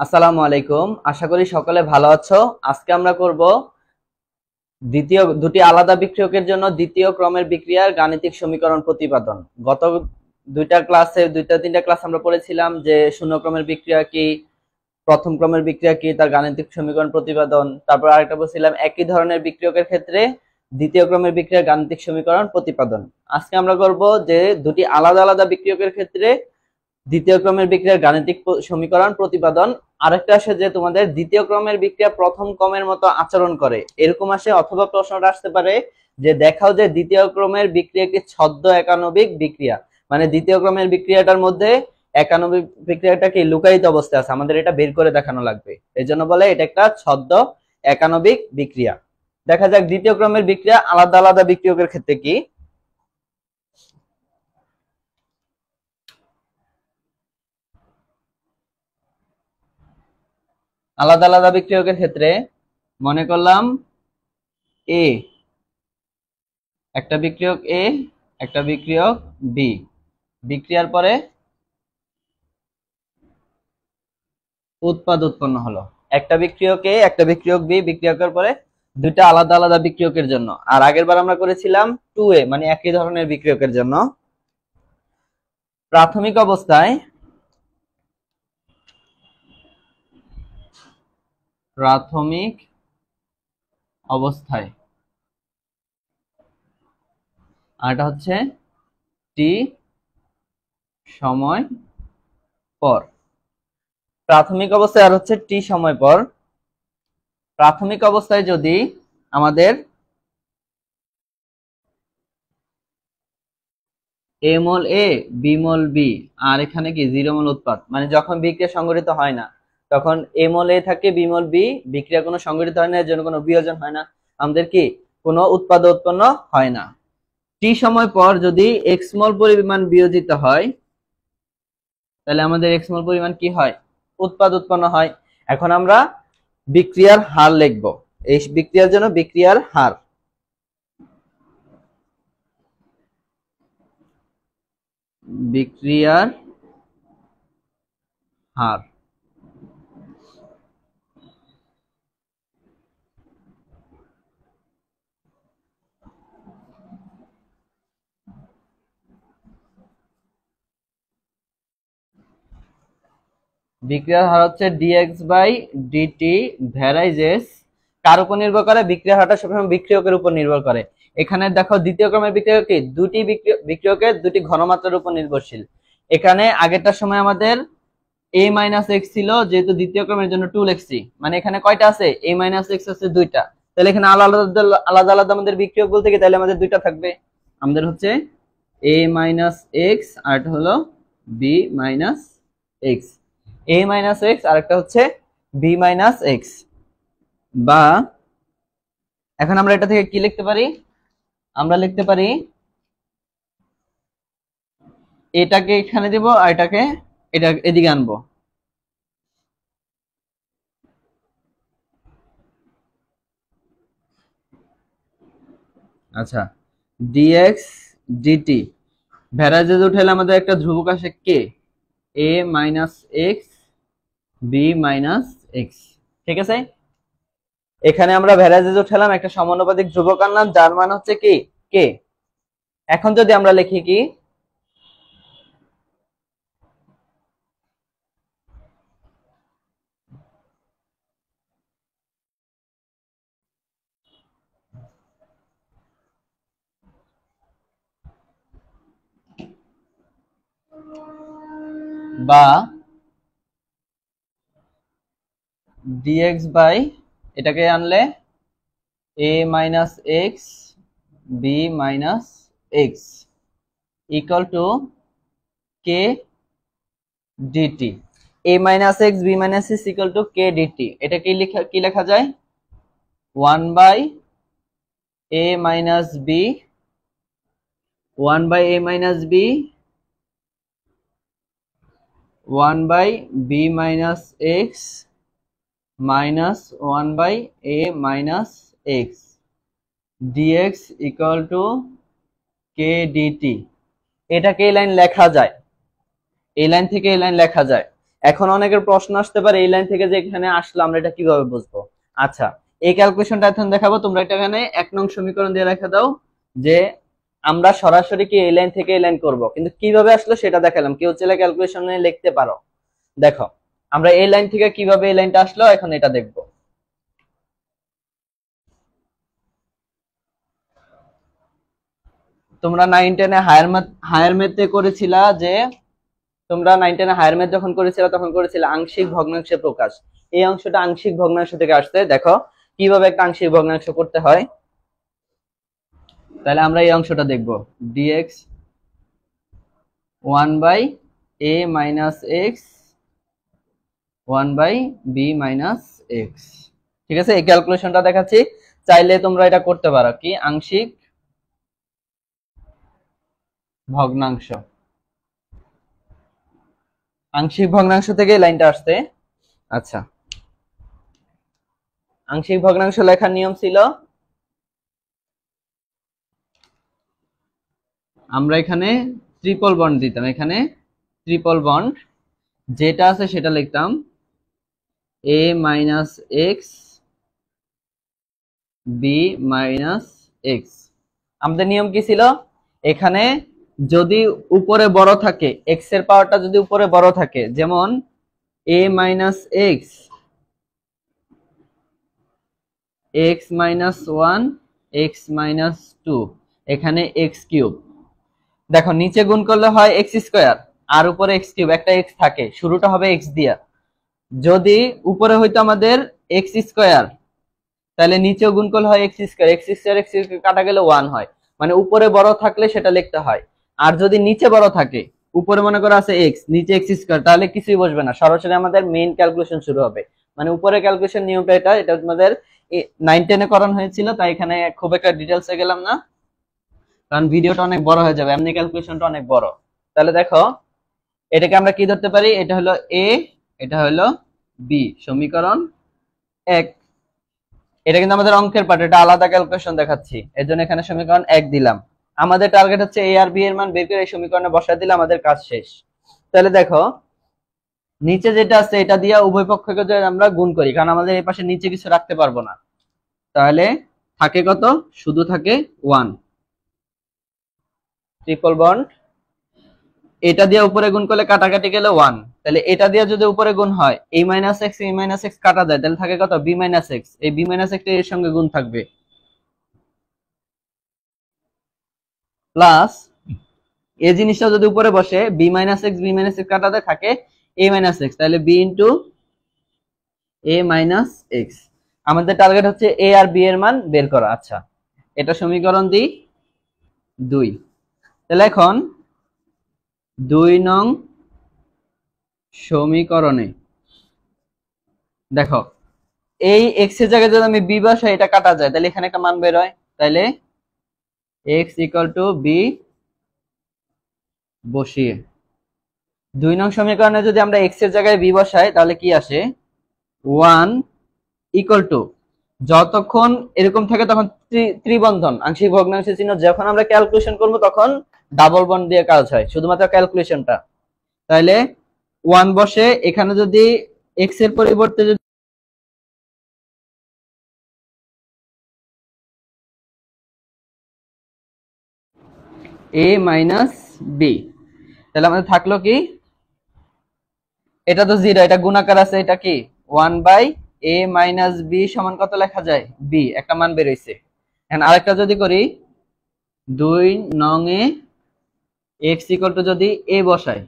আসসালামু আলাইকুম। আশা করি সকলে ভালো আছো। আজকে আমরা করব দুটি আলাদা বিক্রিয়কের জন্য দ্বিতীয় ক্রমের বিক্রিয়ার গাণিতিক সমীকরণ প্রতিপাদন। গত দুইটা তিনটা ক্লাস আমরা পড়েছিলাম যে শূন্য ক্রমের বিক্রিয়া কি, প্রথম ক্রমের বিক্রিয়া কি, তার গাণিতিক সমীকরণ প্রতিপাদন। তারপর আরেকটা বলছিলাম একই ধরনের বিক্রিয়কের ক্ষেত্রে দ্বিতীয় ক্রমের বিক্রিয়ার গাণিতিক সমীকরণ প্রতিপাদন। আজকে আমরা করব যে দুটি আলাদা আলাদা বিক্রিয়কের ক্ষেত্রে দ্বিতীয় ক্রমের বিক্রিয়ার গাণিতিক সমীকরণ প্রতিপাদন। আরেকটা আসে যে তোমাদের দ্বিতীয় ক্রমের বিক্রিয়া প্রথম ক্রমের মতো আচরণ করে, এরকম আসে। অথবা প্রশ্নটা আসতে পারে যে দেখাও যে দ্বিতীয় ক্রমের বিক্রিয়া একটি ছদ্ম একানবিক বিক্রিয়া, মানে দ্বিতীয় ক্রমের বিক্রিয়াটার মধ্যে একানবিক বিক্রিয়াটা কি লুকায়িত অবস্থায় আছে, আমাদের এটা বের করে দেখানো লাগবে। এই জন্য বলে এটা একটা ছদ্ম একানবিক বিক্রিয়া। দেখা যাক দ্বিতীয় ক্রমের বিক্রিয়া আলাদা আলাদা বিক্রিয়কের ক্ষেত্রে কি। আলাদা আলাদা বিক্রিয়কের ক্ষেত্রে মনে করলাম এ একটা বিক্রিয়ক, এ একটা বিক্রিয়ক বি, বিক্রিয়ার পরে উৎপাদ উৎপন্ন হলো। একটা বিক্রিয়ক এ একটা বিক্রিয়ক বি, বিক্রিয়কের পরে দুইটা আলাদা আলাদা বিক্রিয়কের জন্য। আর আগের বার আমরা করেছিলাম 2a মানে একই ধরনের বিক্রিয়কের জন্য। প্রাথমিক অবস্থায় আর এটা হচ্ছে টি সময় পর। প্রাথমিক অবস্থায় আর হচ্ছে টি সময় পর। প্রাথমিক অবস্থায় যদি আমাদের এ মোল এ, বি মোল বি, আর এখানে কি 0 মোল উৎপাদ, মানে যখন বিক্রিয়া সংঘটিত হয় না তখন এ মোল এ থাকে, বি মোল বি, বিক্রিয়া কোনো সংঘটিত হয় না, এর জন্য কোনো বিয়োজন হয় না, আমাদের কি কোনো উৎপাদ উৎপন্ন হয় না। টি সময় পর যদি এক্স মোল পরিমাণ বিয়োজিত হয় তাহলে আমাদের এক্স মোল পরিমাণ কি হয়, উৎপাদ উৎপন্ন হয়। এখন আমরা বিক্রিয়ার হার লিখব। এই বিক্রিয়ার জন্য বিক্রিয়ার হার, বিক্রিয়ার হার বিক্রিয়ার হার হচ্ছে dx বাই dt ভ্যারাইজেস। কার উপর নির্ভর করে? বিক্রিয়ার হারটা সবসময় বিক্রিয়কের উপর নির্ভর করে। এখানে দেখো দ্বিতীয় ক্রমের বিক্রিয়ক কি দুটি বিক্রিয়কের দুটি ঘনমাত্রার উপর নির্ভরশীল। এখানে আগেরটার সময় আমাদের a মাইনাস এক্স ছিল, যেহেতু দ্বিতীয় ক্রমের জন্য 2 লিখছি, মানে এখানে কয়টা আছে, a মাইনাস এক্স আছে দুইটা। তাহলে এখানে আলাদা আলাদা আলাদা আমাদের বিক্রিয়ক বলতে কি তাহলে আমাদের দুইটা থাকবে। আমাদের হচ্ছে a মাইনাস এক্স আর একটা হলো b minus x. a minus x আর একটা হচ্ছে b মাইনাস এক্স। বা এখন আমরা এটা থেকে কি লিখতে পারি, আমরা লিখতে পারি এটাকে এখানে দিব আর এটাকে এটা এদিকে আনবো। আচ্ছা, dx dt ভ্যারাইজেস উঠাইলে আমাদের একটা ধ্রুবক আসে কে, a minus x, b minus x. ঠিক আছে, এখানে আমরা ভ্যারাইজেস উঠালাম, একটা সমানুপাতিক ধ্রুবক আনলাম যার মান হচ্ছে কি কে। এখন যদি আমরা লিখি কি বা dx বাই এটাকে আনলে a minus x, b minus x equal to k dt. a minus x, b minus x equal to k dt. এটা কি লেখা যায়, 1 by a minus b, 1 by a minus b, 1 by b minus x minus 1 by a minus x dx equal to k dt. এটাকে এই line লেখা যায়, এই line থেকে এই লাইন লেখা যায়। এখন অনেকের প্রশ্ন আসতে পারে এই লাইন থেকে যে এখানে আসলো আমরা এটা কিভাবে বুঝবো। আচ্ছা, এই ক্যালকুলেশনটা এখন দেখাবো। তোমরা এটা এখানে 1 নং সমীকরণ দিয়ে রেখে দাও যে আমরা সরাসরি কি এই লাইন থেকে এই লাইন করব, কিন্তু কিভাবে আসলো সেটা দেখালাম। কেউ চাইলে ক্যালকুলেশনে লিখতে পারো। দেখো আমরা এই লাইন থেকে কিভাবে এই লাইনটা আসলো এখন এটা দেখব। তোমরা 9-10 হায়ার ম্যাথে করেছিলা যে তোমরা 9-10 হায়ার ম্যাথ যখন করেছিলা তখন করেছিলে আংশিক ভগ্নাংশের প্রকাশ। এই অংশটা আংশিক ভগ্নাংশ থেকে আসছে। দেখো কিভাবে একটা আংশিক ভগ্নাংশ করতে হয়। তাহলে আমরা এই অংশটা দেখব, dx 1/a - x 1/b - x। ঠিক আছে, এই ক্যালকুলেশনটা দেখাচ্ছি, চাইলে তোমরা এটা করতে পারো। কি আংশিক ভগ্নাংশ, আংশিক ভগ্নাংশ থেকে লাইনটা আসছে। আচ্ছা, আংশিক ভগ্নাংশ লেখার নিয়ম ছিল আমরা এখানে ট্রিপল বন্ড দিতাম। এখানে ট্রিপল বন্ড যেটা আছে সেটা লিখতাম a - x b - x। আমাদের নিয়ম কি ছিল, এখানে যদি উপরে বড় থাকে, x এর পাওয়ারটা যদি উপরে বড় থাকে, যেমন a - x x - 1 x - 2, এখানে x কিউব। দেখো নিচে গুণ করলে হয় x স্কয়ার, আর উপরে x কিউব, একটা x থাকে, শুরুটা হবে x দিয়া। যদি উপরে হইতো আমাদের x স্কয়ার, তাহলে নিচেও গুণ করলে হয় x square, x square x কাটা গেলে 1 হয়। মানে উপরে বড় থাকলে সেটা লিখতে হয়। আর যদি নিচে বড় থাকে, উপরে মনে করো আছে x, নিচে x স্কয়ার, তাহলে কিছুই বসবে না, সরাসরি আমাদের মেইন ক্যালকুলেশন শুরু হবে। মানে উপরে ক্যালকুলেশন নিয়মটা এটা তোমাদের 9-10 এ করানো হয়েছিল, তাই এখানে খুব একটা ডিটেইলসে গেলাম না, কারণ ভিডিওটা অনেক বড় হয়ে যাবে, এমনি ক্যালকুলেশনটা অনেক বড়। তাহলে দেখো এটাকে আমরা কি ধরতে পারি, এটা হলো a, এটা হলো b, সমীকরণ 1। এটা কিন্তু আমাদের অঙ্কের পার্ট, এটা আলাদা ক্যালকুলেশন দেখাচ্ছি, এজন্য এখানে সমীকরণ 1 দিলাম। আমাদের টার্গেট হচ্ছে a আর b এর মান বের করে এই সমীকরণে বসায় দিলে আমাদের কাজ শেষ। তাহলে দেখো নিচে যেটা আছে এটা দিয়ে উভয় পক্ষকে যদি আমরা গুণ করি, কারণ আমাদের এই পাশে নিচে কিছু রাখতে পারবো না, তাহলে থাকে কত, শুধু থাকে 1, ট্রিপল বন্ড। এটা দিয়ে উপরে গুণ করলে কাটাকাটি গেলে 1, তাহলে এটা দিয়ে যদি উপরে গুণ হয় a - x a - x কাটা যায়, তাহলে থাকে কত b - x, এই b - x এর সঙ্গে গুণ থাকবে, প্লাস এই জিনিসটা যদি উপরে বসে b - x b - x কাটা যায়, থাকে a - x, তাহলে b a - x। আমাদের টার্গেট হচ্ছে a আর b এর মান বের করা। আচ্ছা, এটা সমীকরণ 2। তাহলে এখন 2 নং সমীকরণে দেখো এই x এর জায়গায় যদি আমি b বসাই, এটা কাটা যায়, তাহলে এখানে একটা মান বের হয়, তাহলে x = b বসিয়ে 2 নং সমীকরণে যদি আমরা x এর জায়গায় b বসাই, তাহলে কি আসে 1 = যতক্ষণ এরকম থাকে তখন ত্রিবন্ধন আংশিক ভগ্নাংশের চিহ্ন, যখন আমরা ক্যালকুলেশন করব তখন ডাবল বন্ড দিয়ে কাজ হয়, শুধুমাত্র ক্যালকুলেশনটা। তাহলে 1 বসে এখানে যদি x এর পরিবর্তে যদি a - b, তাহলে আমাদের থাকলো কি, এটা তো 0, এটা গুণাকার আছে, এটা কি 1/a - b সমান কত লেখা যায়, b, একটা মান বের হইছে। এখন আরেকটা যদি করি, 2 নং এ x = যদি a বসাই,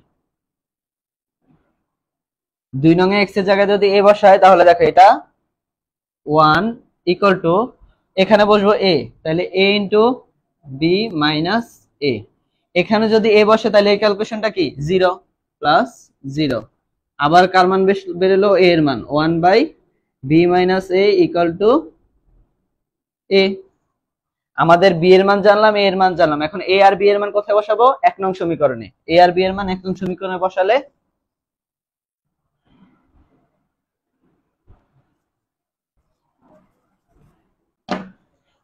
2 নং এ x এর জায়গায় যদি a বসাই, তাহলে দেখো এটা 1 = এখানে বসবো a, তাহলে a * b - a। এখানে যদি a বসে তাহলে এই ক্যালকুলেশনটা কি 0 + 0। আবার কার মান বেরোলো, a এর মান, 1/b - a = a। আমাদের b এর মান জানলাম, a এর মান জানলাম, এখন a আর b এর মান কোথায় বসাবো, 1 নং সমীকরণে। a আর b এর মান 1 নং সমীকরণে বসালে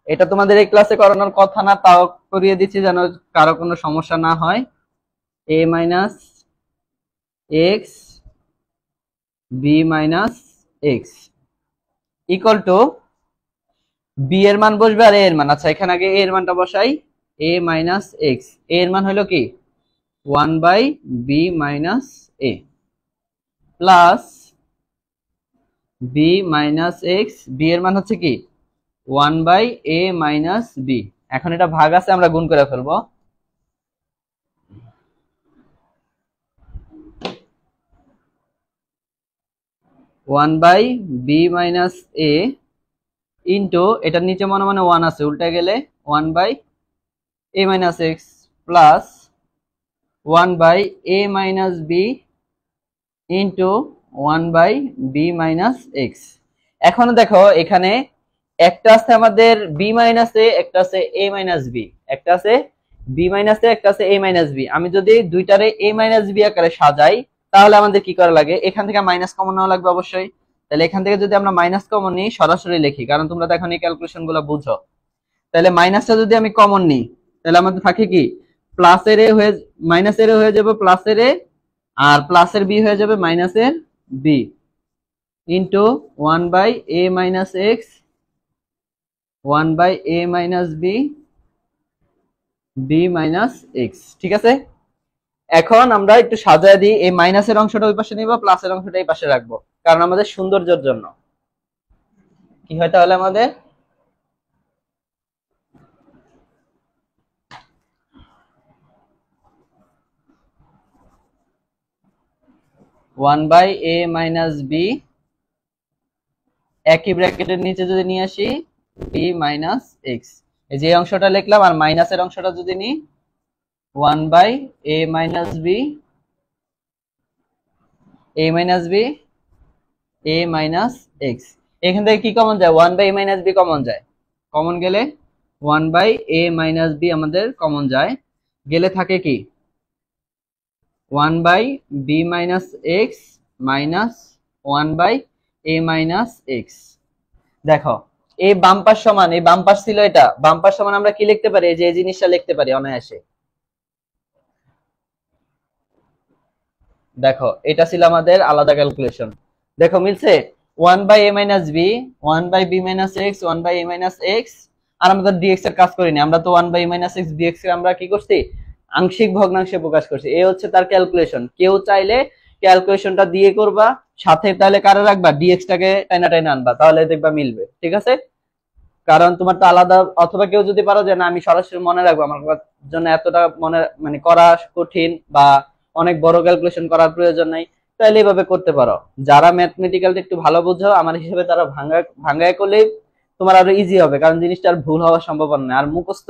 এটা তোমাদের এই ক্লাসে করানোর কথা না, তাও করিয়ে দিচ্ছি যেন কারো কোনো সমস্যা না হয়। a - x b minus x equal to b এর মান বসবে আর এ এর মান। আচ্ছা এখানে আগে এ এর মানটা বসাই, এ মাইনাস এক্স, এ এর মান হলো কি 1/b minus A plus B minus x, B এর মান হচ্ছে কি 1/a মাইনাস বি। এখন এটা ভাগ আছে, আমরা গুণ করে ফেলবো। 1/b মাইনাস এ ইন্টু এটার নিচে মনে মনে 1 আছে, উল্টে গেলে 1/a minus x plus 1/a minus b into 1/b minus x. এখন দেখো এখানে একটা আছে আমাদের বি মাইনাস এ, একটা আছে এ মাইনাস বি, একটা আছে বি মাইনাস এ, একটা আছে এ মাইনাস বি। আমি যদি দুইটারে এ মাইনাস বি আকারে সাজাই তাহলে আমাদের কি করা লাগে, এখান থেকে মাইনাস কমন নেওয়া লাগবে অবশ্যই। তাহলে এখান থেকে যদি আমরা মাইনাস কমন নিই, সরাসরি লিখি কারণ তোমরা তো এখন এই ক্যালকুলেশন গুলো বুঝো। তাহলে মাইনাসটা যদি আমি কমন নিই তাহলে আমাদের থাকে কি প্লাসের এ হয়ে মাইনাসের এ হয়ে যাবে প্লাসের এ, আর প্লাসের বি হয়ে যাবে মাইনাসের b into 1/a minus x 1/a minus b b minus x. ঠিক আছে, এখন আমরা একটু সাজায় দিই, এই মাইনাসের অংশটা ওই পাশে নিব, প্লাসের অংশটা এই পাশে রাখবো, কারণ আমাদের সৌন্দর্যের জন্য। কি হয় তাহলে আমাদের 1/a মাইনাস বি, একই ব্র্যাকেটের নিচে যদি নিয়ে আসি বি মাইনাস এক্স, এই যে অংশটা লিখলাম, আর মাইনাসের অংশটা যদি নিই 1/a minus B a minus B a minus x. এখান থেকে কি কমন যায়, 1/a মাইনাস বি কমন যায়, কমন গেলে 1/a মাইনাস বি আমাদের কমন যায়, গেলে থাকে কি 1/b minus x minus 1/a minus x. দেখো এই বাম পাশ সমান, এই বাম পাশ ছিল এটা, বাম পাশ সমান আমরা কি লিখতে পারি, এই যে এই জিনিসটা লিখতে পারি অনায়াসে। দেখো এটা ছিল আমাদের আলাদা ক্যালকুলেশন, দেখো মিলছে 1/a minus B 1/b minus x 1/a minus x. আর আমরা তো ডিএক্স এর কাজ করিনি, আমরা তো 1/a মাইনাস এক্স ডিএক্স এর আমরা কি করছি, আংশিক ভগ্নাংশে প্রকাশ করছি। এই হচ্ছে তার ক্যালকুলেশন। কেউ চাইলে ক্যালকুলেশনটা দিয়ে করবা, সাথে তাহলে কারে রাখবা, ডিএক্স টাকে টাইনা টাইনা আনবা, তাহলে দেখবা মিলবে। ঠিক আছে, কারণ তোমার তো আলাদা, অথবা কেউ যদি পারো যে না আমি সরাসরি মনে রাখবো, আমার জন্য এতটা মনে মানে করা কঠিন বা অনেক বড় ক্যালকুলেশন করার প্রয়োজন নাই, তাহলে এইভাবে করতে পারো। যারা ম্যাথমেটিক্যালটা একটু ভালো বুঝো আমার হিসেবে তারা ভাঙ্গায় করলেই তোমার আরো ইজি হবে, কারণ জিনিসটা আর ভুল হওয়ার সম্ভাবনা নেই। আর মুখস্থ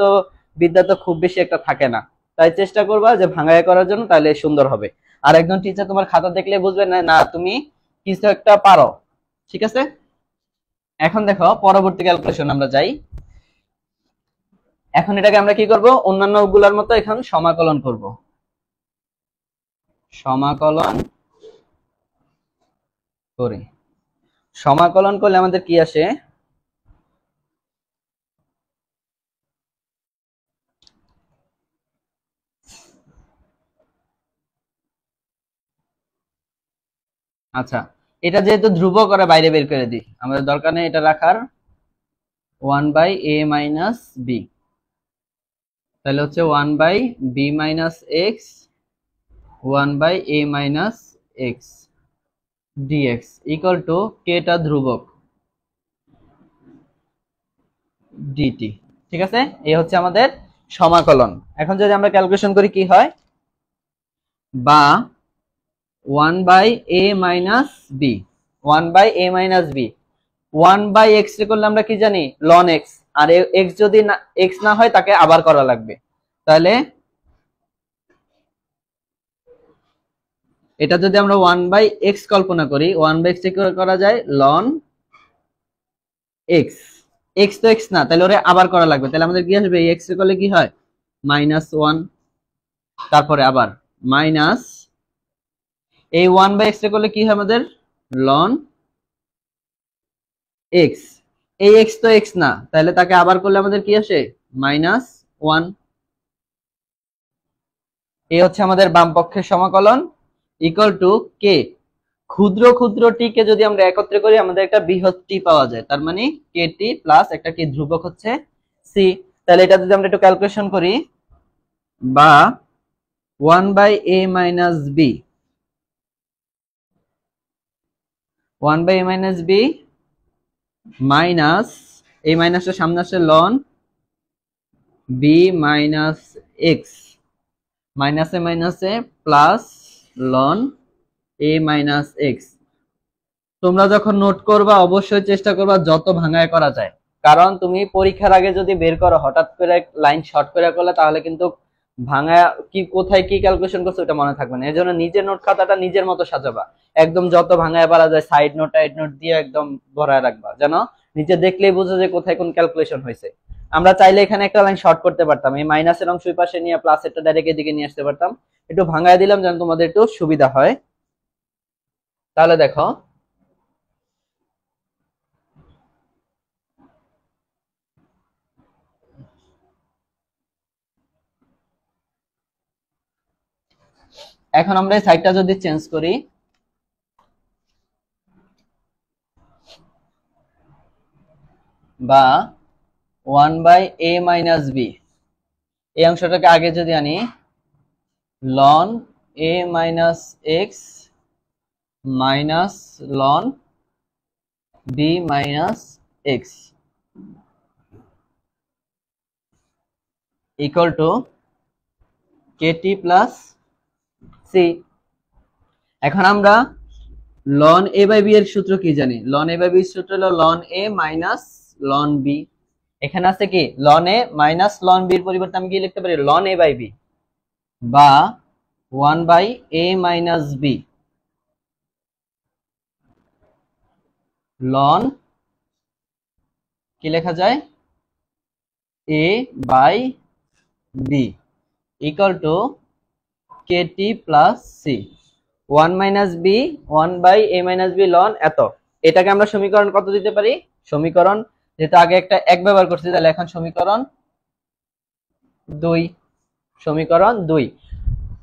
বিদ্যা তো খুব বেশি একটা থাকে না, তাই চেষ্টা করবা যে ভাঙ্গায় করার জন্য, তাহলে সুন্দর হবে। আর একজন টিচার তোমার খাতা দেখলে বুঝবে না না তুমি কিছু একটা পারো। ঠিক আছে, এখন দেখো পরবর্তী ক্যালকুলেশন আমরা যাই। এখন এটাকে আমরা কি করব, অন্যান্য গুলার মতো এখন সমাকলন করব। সমাকলন করি, সমাকলন করলে আমাদের কি আসে, আচ্ছা এটা যেহেতু ধ্রুব করে বাইরে বের করে দিই, আমাদের দরকার নেই এটা রাখার, 1/a মাইনাস বি, তাহলে হচ্ছে 1/b minus x 1/a minus x dx equal to কেটা ধ্রুবক ডিটি। ঠিক আছে, এই হচ্ছে আমাদের সমাকলন। এখন যদি আমরা ক্যালকুলেশন করি কি হয়, বা 1/a minus b 1/a minus B 1/x করলে আমরা কি জানি ln x, আর x যদি না x না হয় তাকে আবার করা লাগবে। তাহলে এটা যদি আমরা 1/x কল্পনা করি, 1/x কি করা যায় ln x, x তো x না, তাহলে ওরে আবার করা লাগবে। তাহলে আমাদের কি আসবে, এই x করলে কি হয় -1, তারপরে আবার মাইনাস এই 1/x করলে কি হয় আমাদের ln x, এই x তো x না, তাহলে তাকে আবার করলে আমাদের কি আসে -1। এই হচ্ছে আমাদের বাম পক্ষের সমাকলন ইকুয়াল টু কে। ক্ষুদ্র ক্ষুদ্র টি কে যদি আমরা একত্রে করি আমাদের একটা বৃহৎ টি পাওয়া যায়, তার মানে কে টি প্লাস একটা কি ধ্রুবক হচ্ছে সি। তাহলে এটা যদি আমরা একটু ক্যালকুলেশন করি, বা 1/a minus b, 1/a minus b minus, এই মাইনাসটা সামনে আসে লন বি মাইনাস এক্স, মাইনাসে মাইনাসে plus loan A minus x. তোমরা যখন নোট করবা অবশ্যই চেষ্টা করবা যত ভাঙায় করা যায়, কারণ তুমি পরীক্ষার আগে যদি বের করো হঠাৎ করে লাইন শর্ট করে করলে তাহলে কিন্তু ভাঙায় কি কোথায় কি ক্যালকুলেশন করছো ওটা মনে থাকবে না। এর জন্য নিজের নোট খাতাটা নিজের মতো সাজাবা, একদম যত ভাঙায় পারা যায় সাইড নোট টাইড নোট দিয়ে একদম ভরায় রাখবা, যেন নিজে দেখলেই বুঝো যে কোথায় কোন ক্যালকুলেশন হয়েছে। আমরা চাইলে এখানে একটা লাইন শর্ট করতে পারতাম, এই মাইনাসের অংশ ওই পাশে নিয়ে প্লাসেরটা ডাইরেক্ট এদিকে নিয়ে আসতে পারতাম। একটু ভাঙায় দিলাম যেন তোমাদের একটু সুবিধা হয়। তাহলে দেখো এখন আমরা এই সাইডটা যদি চেঞ্জ করি, বা 1/a মাইনাস বি, এই অংশটাকে আগে যদি আনি ln a minus x minus ln b minus x equal to kt plus c. এখন আমরা লন a বাই b এর সূত্র কি জানি? লন a বাই b এর সূত্র হলো ln a minus ln b। এখানে আছে কি ln a minus ln b এর পরিবর্তে আমি কি লিখতে পারি লন a বাই b, বা 1/a মাইনাস b লন কি লেখা যায় a by b equal to kt plus c. 1 minus b 1/a minus b ln এত। এটাকে আমরা সমীকরণ কত দিতে পারি? সমীকরণ যেহেতু আগে একটা এক ব্যবহার করছি তাহলে এখন সমীকরণ 2, সমীকরণ 2।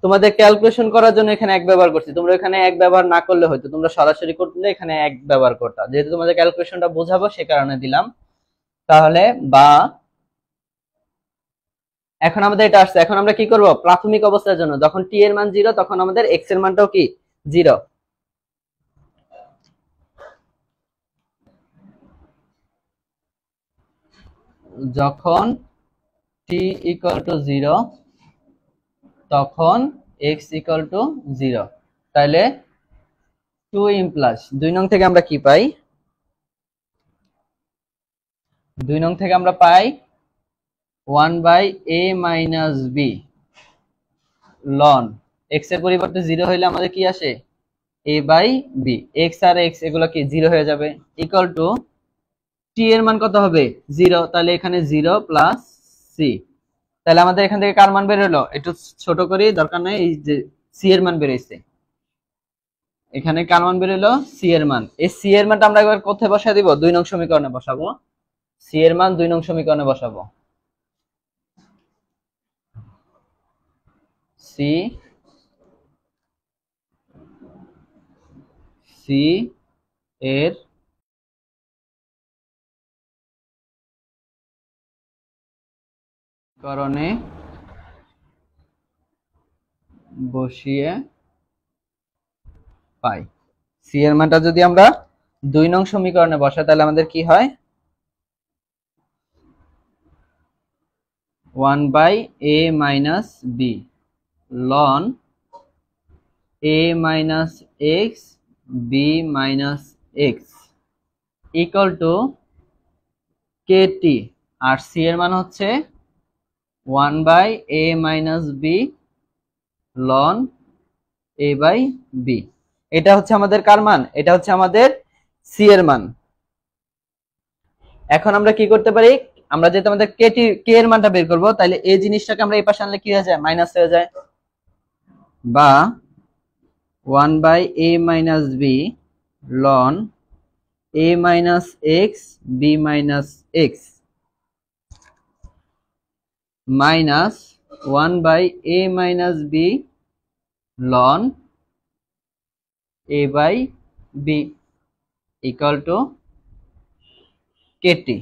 তোমাদের ক্যালকুলেশন করার জন্য এখানে এক ব্যবহার করছি, তোমরা এখানে এক ব্যবহার না করলে হয়তো তোমরা সরাসরি করলে এখানে এক ব্যবহার করতা, যেহেতু তোমাদের ক্যালকুলেশনটা বোঝাবো সে কারণে দিলাম। তাহলে বা এখন আমাদের এটা আসছে, এখন আমরা কি করব প্রাথমিক অবস্থার জন্য যখন টি এর মান 0 তখন আমাদের এক্স এর মানটাও কি 0। যখন টি ইকুয়াল টু 0 তখন এক্স ইকুয়াল টু 0। তাহলে 2 ইমপ্লাস 2 নং থেকে আমরা কি পাই? 2 নং থেকে আমরা পাই 1/a minus b ln x এর পরিবর্তে 0 হইলে আমাদের কি আসে a বাই b, এক্স আর এক্স এগুলো কি 0 হয়ে যাবে, ইকুয়াল টু টি এর মান কত হবে 0, তাহলে এখানে 0 প্লাস সি। তাহলে আমাদের এখান থেকে কার মান বের হলো একটু ছোট করি, দরকার নাই, এই যে সি এর মান বের হইছে, এখানে কার মান বের হলো সি এর মান। এই সি এর মানটা আমরা একবার কোথায় বসায় দিব? 2 নং সমীকরণে বসাবো। সি এর মান 2 নং সমীকরণে বসাবো। সি সি এর করণে বসিয়ে পাই। সি এর মানটা যদি আমরা 2 নং সমীকরণে বসাই তাহলে আমাদের কি হয় 1/a minus b ln a minus x b minus x equal to kt, আর সি এর মান হচ্ছে 1/a minus b ln a by b। এটা হচ্ছে আমাদের কার মান? এটা হচ্ছে আমাদের সি এর মান। এখন আমরা কি করতে পারি, আমরা যেহেতু আমাদের কে এর মানটা বের করব তাহলে এই জিনিসটাকে আমরা এই পাশে আনলে কি হয়ে যায় মাইনাস হয়ে যায়, বা 1/a minus b ln a minus x b minus x minus 1/a minus b ln a by B equal to k t.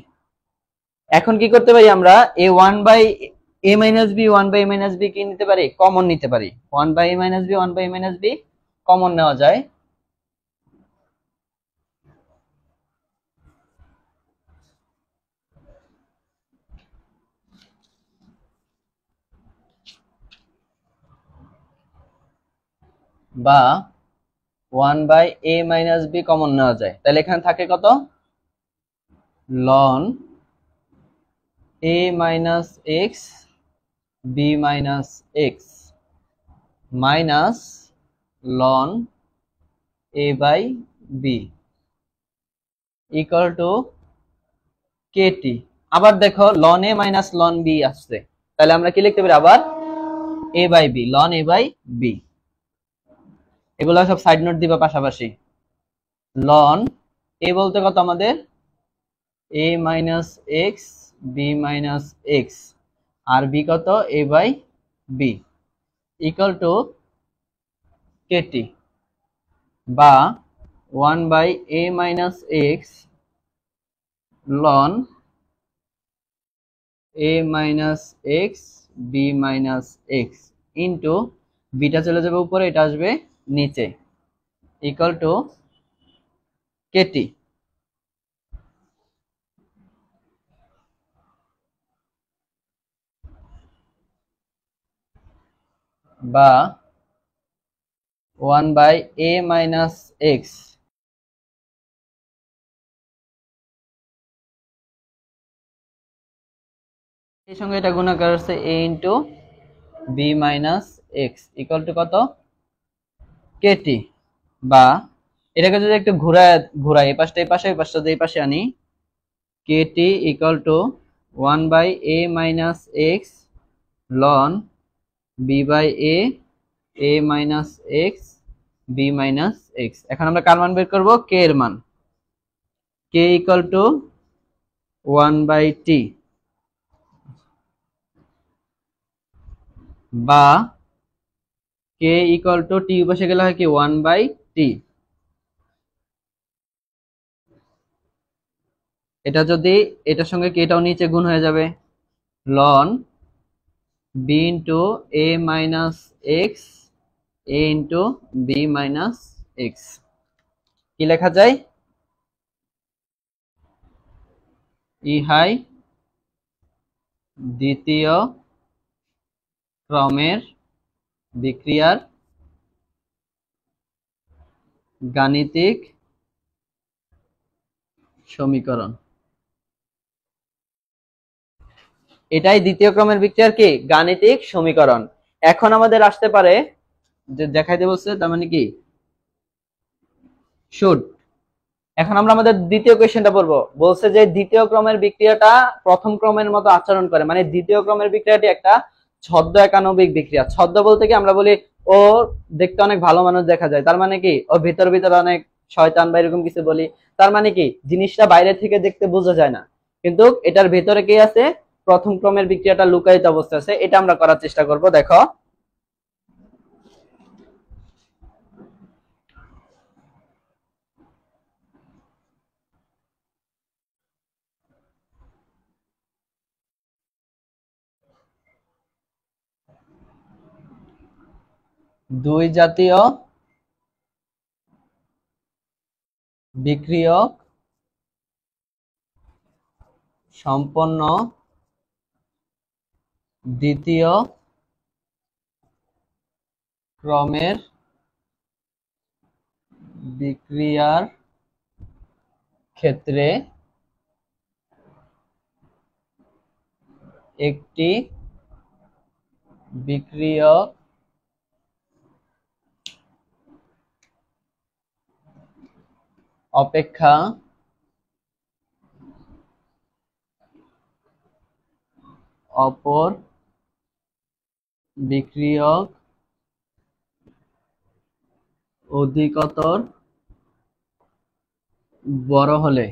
এখন কি করতে পারি আমরা, A one by A minus B, one by A minus B কি নিতে পারি, common নিতে পারি। One by A minus B, one by A minus B common নেওয়া যায়। বা one by A minus B common নেওয়া যায়। তাহলে এখানে থাকে কত, ln A minus x B minus x minus ln A by B equal to k t. আবার দেখো ln A minus ln B আসছে, তাহলে আমরা কি লিখতে পারি আবার, A by B, ln A by B. এগুলো সব সাইড নোট দিবা পাশাপাশি। লন এ বলতে কত আমাদের, A minus x B minus x, আর বি কত, A by B equal to k t. বা one by A minus x ln A minus x B minus x into beta চলে যাবে উপরে, এটা আসবে নিচে, ইকুয়াল টু কেটি। বা one by A minus x এর সঙ্গে এটা গুণাকার হচ্ছে A into B minus x equal to কত, কেটি। বা এটাকে যদি একটু ঘুরাই এই পাশটা এই পাশে, এই পাশটা এই পাশে আনি, kt equal to one by A minus x ln b by A minus x B minus x. এখন আমরা কার মান বের করবো, কে এর মান, k equal to one by t. বা কে ইকুয়াল টু টি বসে গেলে হয় কি ওয়ান বাই টি। এটা যদি এটার সঙ্গে কেটাও নিচে গুণ হয়ে যাবে, লন বি ইন্টু এ মাইনাস এক্স এ ইন্টু বি মাইনাস এক্স। কি লেখা যায়, ইহাই দ্বিতীয় ক্রমের বিক্রিয়ার গাণিতিক সমীকরণ। এটাই দ্বিতীয় ক্রমের বিক্রিয়ার কি গাণিতিক সমীকরণ। এখন আমাদের আসতে পারে যে দেখাইতে বলছে, তার মানে কি শুড। এখন আমরা আমাদের দ্বিতীয় কোয়েশ্চেনটা পড়বো। বলছে যে দ্বিতীয় ক্রমের বিক্রিয়াটা প্রথম ক্রমের মতো আচরণ করে, মানে দ্বিতীয় ক্রমের বিক্রিয়াটি একটা ছদ্ম একানবিক বিক্রিয়া। ছদ্ম বলতে কি আমরা বলি ও দেখতে অনেক ভালো মানুষ দেখা যায়, তার মানে কি ও ভিতর ভিতর অনেক শয়তান বা এরকম কিছু বলি, তার মানে কি জিনিসটা বাইরে থেকে দেখতে বোঝা যায় না, কিন্তু এটার ভেতরে কি আছে, প্রথম ক্রমের বিক্রিয়াটা লুকায়িত অবস্থা আছে। এটা আমরা করার চেষ্টা করব। দেখো দুই জাতীয় বিক্রিয়ক সম্পন্ন দ্বিতীয় ক্রমের বিক্রিয়ার ক্ষেত্রে একটি বিক্রিয়ক অপেক্ষা অপর বিক্রিয়ক অধিকতর বড় হলে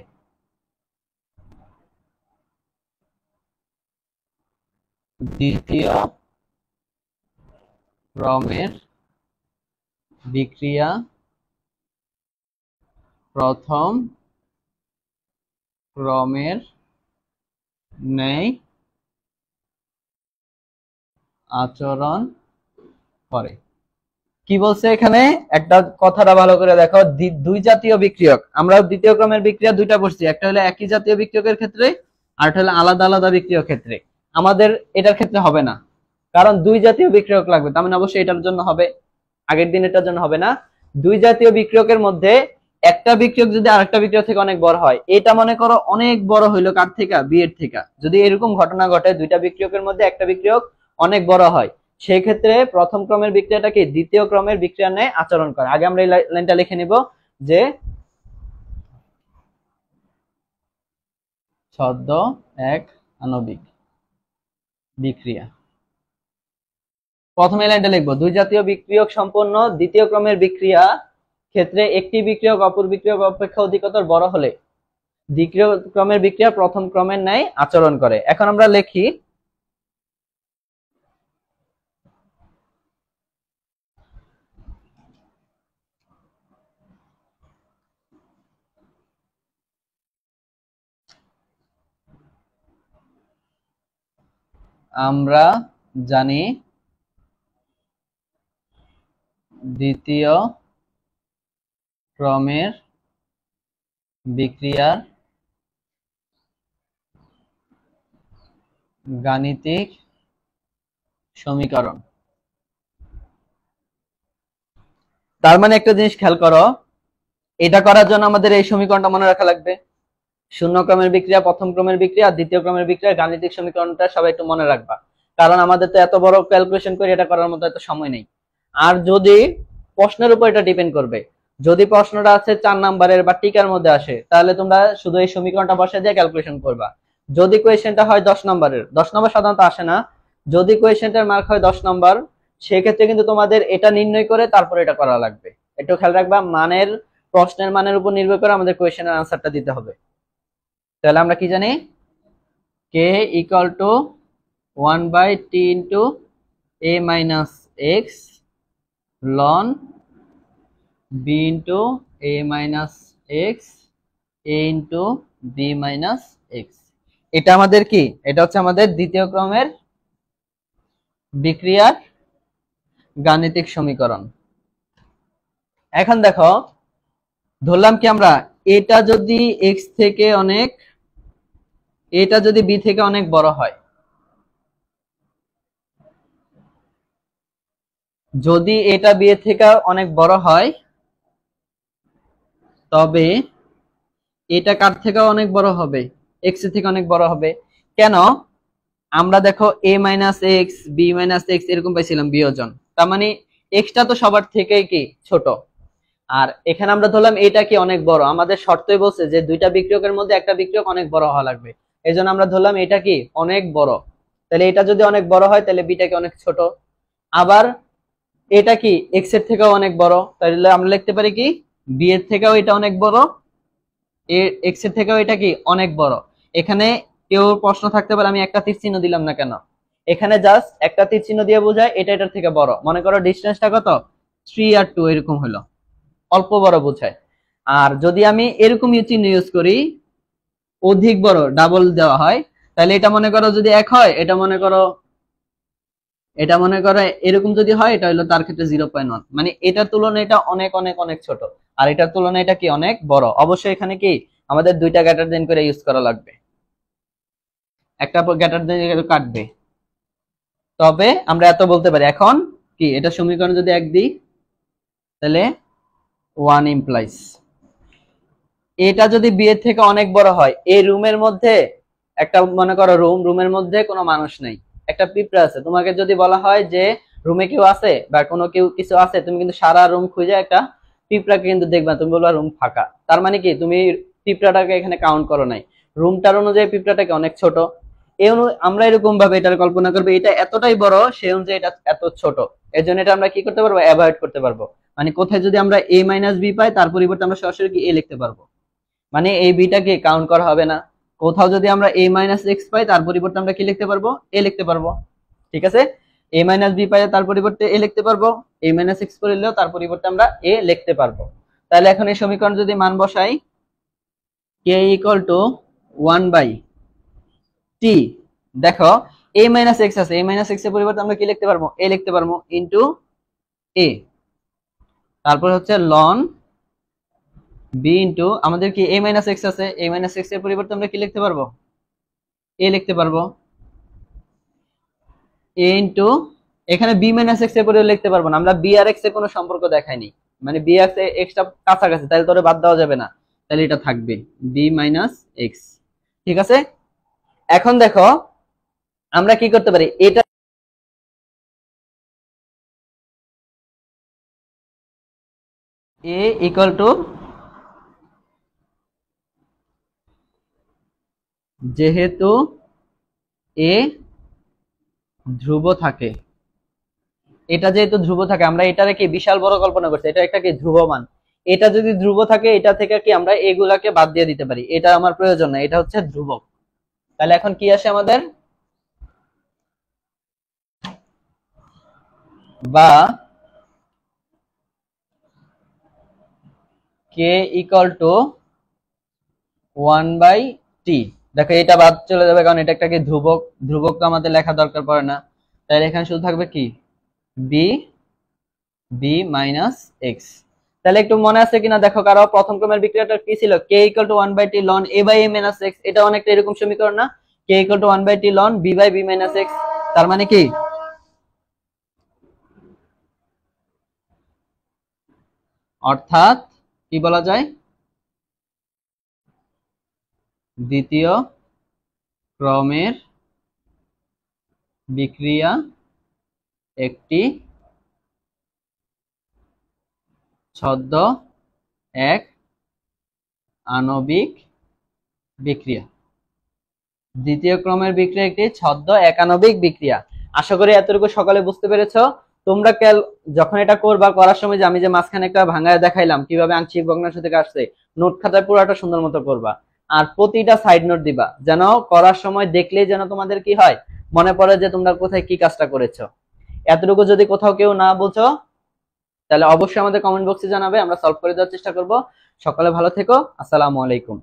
দ্বিতীয় ক্রমের বিক্রিয়া প্রথম ক্রমের ন্যায় আচরণ করে। কি বলছে এখানে, একটা কথাটা ভালো করে দেখো, দুই জাতীয় বিক্রিয়ক, আমরা দ্বিতীয় ক্রমের বিক্রিয়া দুইটা পড়ছি, একটা হলো একই জাতীয় বিক্রিয়কের ক্ষেত্রে আর একটা হলো আলাদা আলাদা বিক্রিয়ক ক্ষেত্রে। আমাদের এটার ক্ষেত্রে হবে না, কারণ দুই জাতীয় বিক্রিয়ক লাগবে, তার মানে অবশ্যই এটার জন্য হবে, আগের দিন এটার জন্য হবে না। দুই জাতীয় বিক্রিয়কের মধ্যে একটা বিক্রিয়ক যদি আরেকটা বিক্রিয়ক থেকে অনেক বড় হয়, এটা মনে করো অনেক বড় হইলো কার থেকে, বি এর থেকে, যদি এরকম ঘটনা ঘটে দুইটা বিক্রিয়কের মধ্যে একটা বিক্রিয়ক অনেক বড় হয়, সেই ক্ষেত্রে প্রথম ক্রমের বিক্রিয়াটাকে দ্বিতীয় ক্রমের বিক্রিয়া ন্যায় আচরণ করে। আগে আমরা এই লাইনটা লিখে নিব যে ছদ্ম এক আণবিক বিক্রিয়া। প্রথমে লাইনটা লিখবো, দুই জাতীয় বিক্রিয়ক সম্পন্ন দ্বিতীয় ক্রমের বিক্রিয়া ক্ষেত্রে একটি বিক্রিয়ক অপর বিক্রিয়ক অপেক্ষা অধিকতর বড় হলে দ্বিতীয় ক্রমের বিক্রিয়া প্রথম ক্রমের ন্যায় আচরণ করে। এখন আমরা লিখি আমরা জানি দ্বিতীয় ক্রমের বিক্রিয়ার গাণিতিক সমীকরণ। তার মানে একটা জিনিস খেয়াল করো, এটা করার জন্য আমাদের এই সমীকরণটা মনে রাখা লাগবে, শূন্য ক্রমের বিক্রিয়া প্রথম ক্রমের বিক্রিয়া দ্বিতীয় ক্রমের বিক্রিয়ার গাণিতিক সমীকরণটা সবাই একটু মনে রাখবা, কারণ আমাদের তো এত বড় ক্যালকুলেশন করে এটা করার মতো এত সময় নেই। আর যদি প্রশ্নের উপর এটা ডিপেন্ড করবে, যদি প্রশ্নটা আছে 4 নাম্বারের বা টিকার মধ্যে আসে, তাহলে তোমরা শুধু এই সমীকরণটা বসিয়ে দিয়ে ক্যালকুলেশন করবা। যদি কোয়েশ্চেনটা হয় 10 নম্বরের, 10 নম্বর সাধারণত আসে না, যদি কোয়েশ্চেনটার মার্ক হয় 10 নম্বর, সেক্ষেত্রে কিন্তু তোমাদের এটা নির্ণয় করে তারপর এটা করা লাগবে। একটু খেয়াল রাখবা, মানের প্রশ্নের মানের উপর নির্ভর করে আমাদের কোয়েশ্চেনের আনসারটা দিতে হবে। তাহলে আমরা কি জানি, K equal to 1/t into a minus x ln B into a minus x a into B minus x. এটা আমাদের কি, এটা হচ্ছে আমাদের দ্বিতীয় ক্রমের বিক্রিয়ার গাণিতিক সমীকরণ। এখন দেখো, ধরলাম কি আমরা, এটা যদি এক্স থেকে অনেক, এটা যদি বি থেকে অনেক বড় হয়, যদি এটা বি এর থেকে অনেক বড় হয়, তবে এটা কার থেকে অনেক বড় হবে, এক্স এর থেকে অনেক বড় হবে। কেন, আমরা দেখো a minus x B minus x এরকম পাইছিলাম বিয়োজন, তার মানে এক্সটা তো সবার থেকে কি ছোট, আর এখানে আমরা ধরলাম এটা কি অনেক বড়, আমাদের শর্তই বলছে যে দুইটা বিক্রিয়কের মধ্যে একটা বিক্রিয়ক অনেক বড় হওয়া লাগবে, এই জন্য আমরা ধরলাম এটা কি অনেক বড়। তাহলে এটা যদি অনেক বড় হয় তাহলে বিটা কি অনেক ছোট, আবার এটা কি এক্স এর থেকেও অনেক বড়, তাহলে আমরা লিখতে পারি কি বি এর থেকেও এটা অনেক বড়, এক্স এর থেকেও এটা কি অনেক বড়। এখানে কেউ প্রশ্ন থাকতে পারে আমি একটা তীর চিহ্ন দিলাম না কেন, এখানে জাস্ট একটা তীর চিহ্ন দিয়ে বোঝায় এটা এটার থেকে বড়। মনে করো ডিসটেন্সটা কত, 3 আর 2 এরকম হলো, অল্প বড় বোঝায়। আর যদি আমি এরকম চিহ্ন ইউজ করি, অধিক বড় ডাবল দেওয়া হয়, তাহলে এটা মনে করো যদি 1 হয়, এটা মনে করো এরকম যদি হয়, এটা হলো তার ক্ষেত্রে 0.1, মানে এটার তুলনায় এটা অনেক অনেক অনেক ছোট, আর এটার তুলনায় এটা কি অনেক বড়। অবশ্যই এখানে কি আমাদের দুইটা গ্রেটার দেন করে ইউজ করা লাগবে, একটা গ্রেটার দেন কাটবে। তবে আমরা এত বলতে পারি এখন কি, এটা সমীকরণ যদি 1 দিই তাহলে 1 ইমপ্লাইজ এটা যদি বি এর থেকে অনেক বড় হয়, এই রুমের মধ্যে একটা মনে করো রুমের মধ্যে কোনো মানুষ নেই, একটা পিঁপড়া আছে, তোমাকে যদি বলা হয় যে রুমে কেউ আছে বা কোনো কেউ কিছু আছে, তুমি কিন্তু সারা রুম খুঁজে একটা পিঁপড়াকে কিন্তু দেখবা, তুমি বলবা রুম ফাঁকা, তার মানে কি তুমি পিঁপড়াটাকে এখানে কাউন্ট করো নাই, রুমটার অনুযায়ী পিঁপড়াটাকে অনেক ছোট। আমরা এরকম ভাবে এটার কল্পনা করবো, এটা এতটাই বড় সেই অনুযায়ী এটা এত ছোট, এর জন্য এটা আমরা কি করতে পারবো, অ্যাভয়েড করতে পারবো। মানে কোথায় যদি আমরা a মাইনাস বি পাই, তার পরিবর্তে আমরা সরাসরি কি a লিখতে পারবো, মানে এই বিটাকে কাউন্ট করা হবে না। কোথাও যদি আমরা a মাইনাস এক্স পাই, তার পরিবর্তে আমরা কি লিখতে পারবো, a লিখতে পারবো। ঠিক আছে, a মাইনাস বি পাই তার পরিবর্তে a লিখতে পারবো, a মাইনাস এক্স করলেও তার পরিবর্তে আমরা a লিখতে পারবো। তাহলে এখন এই সমীকরণ যদি মান বসাই, কে ইকুয়াল টু 1/t, দেখো a মাইনাস এক্স আছে, a মাইনাস এক্স এর পরিবর্তে আমরা কি লিখতে পারবো, a লিখতে পারবো ইনটু a, তারপর হচ্ছে লন b ইনটু আমাদের কি a মাইনাস এক্স আছে, a মাইনাস এক্স এর পরিবর্তে আমরা কি লিখতে পারবো, a লিখতে পারবো a ইনটু, এখানে b মাইনাস এক্স এর পরিবর্তে লিখতে পারবো না, আমরা b আর x এর কোনো সম্পর্ক দেখাইনি, মানে b আর x টা কাছাকাছি, তাহলে তোরে বাদ দেওয়া যাবে না, তাহলে এটা থাকবে b মাইনাস এক্স। ঠিক আছে, এখন দেখো আমরা কি করতে পারি, এটা a ইকুয়াল টু, যেহেতু a ধ্রুব থাকে, এটা যেহেতু ধ্রুব থাকে, আমরা এটারে কি বিশাল বড় কল্পনা করছি, এটা একটা কি ধ্রুব মান, এটা যদি ধ্রুব থাকে এটা থেকে কি আমরা এগুলাকে বাদ দিয়ে দিতে পারি, এটা আমার প্রয়োজন না, এটা হচ্ছে ধ্রুবক। তাহলে এখন কি আসে আমাদের, বা কে ইকুয়াল টু 1/t, দেখো এটা বাদ চলে যাবে কারণ এটা একটা কি ধ্রুবক, ধ্রুবক তো আমাদের লেখা দরকার পড়ে না, তাহলে এখানে শুধু থাকবে কি b মাইনাস এক্স। তাহলে একটু মনে আছে কিনা দেখো, কারো প্রথম ক্রমের বিক্রিয়াটা কি ছিল, k equal to 1/t ln a by a minus x, এটা অনেকটা এরকম সমীকরণ না, k equal to 1/t ln b by b minus x, তার মানে কি অর্থাৎ কি বলা যায়, দ্বিতীয় ক্রমের বিক্রিয়া একটি ছদ্ম এক আণবিক বিক্রিয়া, দ্বিতীয় ক্রমের বিক্রিয়া একটি ছদ্ম এক আণবিক বিক্রিয়া। আশা করি এতটুকু সকালে বুঝতে পেরেছো। তোমরা যখন এটা করবা, করার সময় যে আমি যে মাঝখানে একটা ভাঙায় দেখাইলাম কিভাবে আংশিক ভগ্নাংশ থেকে আসছে, নোট খাতায় পুরোটা সুন্দর মতো করবা, আর প্রতিটা সাইড নোট দিবা, যেন করার সময় দেখলেই যেন তোমাদের কি হয়, মনে পড়ে যে তোমরা কোথায় কি কাজটা করেছো। এতটুকু যদি কোথাও কেউ না বুঝো তাহলে অবশ্যই আমাদের কমেন্ট বক্সে জানাবে, আমরা সলভ করে দেওয়ার চেষ্টা করব। সকালে ভালো থেকো, আসসালামু আলাইকুম।